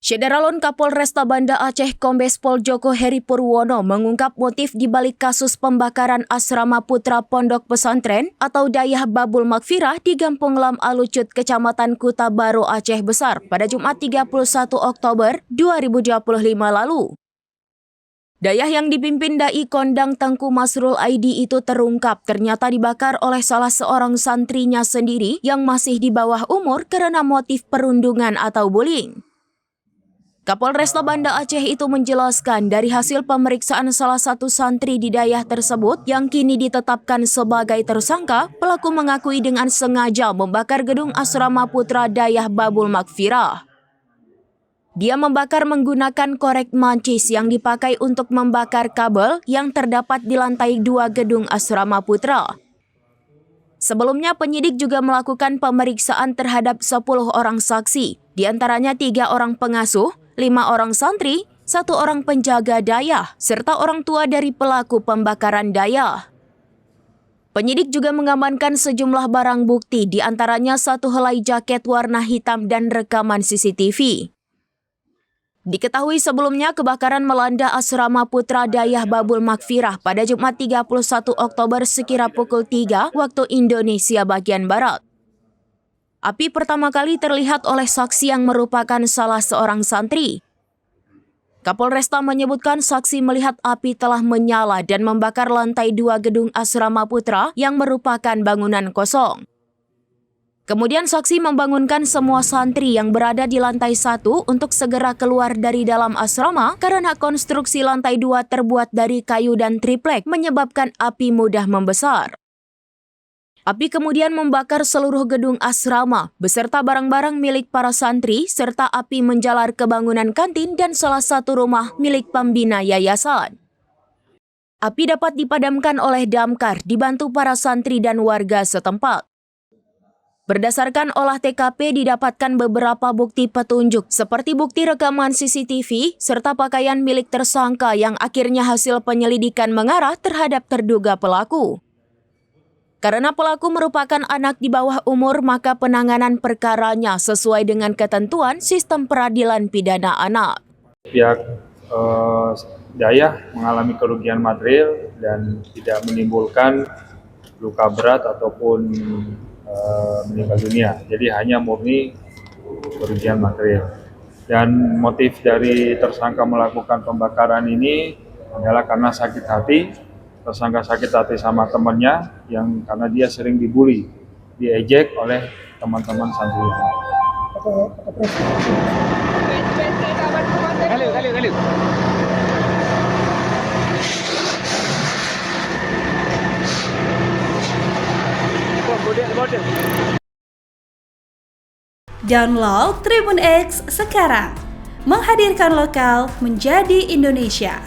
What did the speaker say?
Syederalun Kapolresta Banda Aceh Kombes Pol Joko Heri Purwono mengungkap motif di balik kasus pembakaran asrama putra pondok pesantren atau Dayah Babul Makfirah di Gampung Lam Alucut, Kecamatan Kuta Baru, Aceh Besar pada Jumat 31 Oktober 2025 lalu. Dayah yang dipimpin Dai Kondang Tengku Masrul ID itu terungkap ternyata dibakar oleh salah seorang santrinya sendiri yang masih di bawah umur karena motif perundungan atau bullying. Kapolresta Banda Aceh itu menjelaskan dari hasil pemeriksaan salah satu santri di Dayah tersebut yang kini ditetapkan sebagai tersangka, pelaku mengakui dengan sengaja membakar gedung asrama putra Dayah Babul Makfirah. Dia membakar menggunakan korek mancis yang dipakai untuk membakar kabel yang terdapat di lantai 2 gedung asrama putra. Sebelumnya penyidik juga melakukan pemeriksaan terhadap 10 orang saksi, diantaranya 3 orang pengasuh, 5 orang santri, 1 orang penjaga Dayah, serta orang tua dari pelaku pembakaran Dayah. Penyidik juga mengamankan sejumlah barang bukti, diantaranya 1 helai jaket warna hitam dan rekaman CCTV. Diketahui sebelumnya kebakaran melanda asrama putra Dayah Babul Makfirah pada Jumat 31 Oktober sekira pukul 3 waktu Indonesia bagian Barat. Api pertama kali terlihat oleh saksi yang merupakan salah seorang santri. Kapolresta menyebutkan saksi melihat api telah menyala dan membakar lantai 2 gedung asrama putra yang merupakan bangunan kosong. Kemudian saksi membangunkan semua santri yang berada di lantai 1 untuk segera keluar dari dalam asrama karena konstruksi lantai 2 terbuat dari kayu dan triplek menyebabkan api mudah membesar. Api kemudian membakar seluruh gedung asrama beserta barang-barang milik para santri serta api menjalar ke bangunan kantin dan salah satu rumah milik pembina yayasan. Api dapat dipadamkan oleh damkar dibantu para santri dan warga setempat. Berdasarkan olah TKP didapatkan beberapa bukti petunjuk seperti bukti rekaman CCTV serta pakaian milik tersangka yang akhirnya hasil penyelidikan mengarah terhadap terduga pelaku. Karena pelaku merupakan anak di bawah umur maka penanganan perkaranya sesuai dengan ketentuan sistem peradilan pidana anak. Pihak Dayah mengalami kerugian material dan tidak menimbulkan luka berat ataupun meninggal dunia, jadi hanya murni kerugian material. Dan motif dari tersangka melakukan pembakaran ini adalah karena sakit hati. Tersangka sakit hati sama temannya yang karena dia sering dibully, diejek oleh teman-teman santrinya. Download Tribun X sekarang, menghadirkan lokal menjadi Indonesia.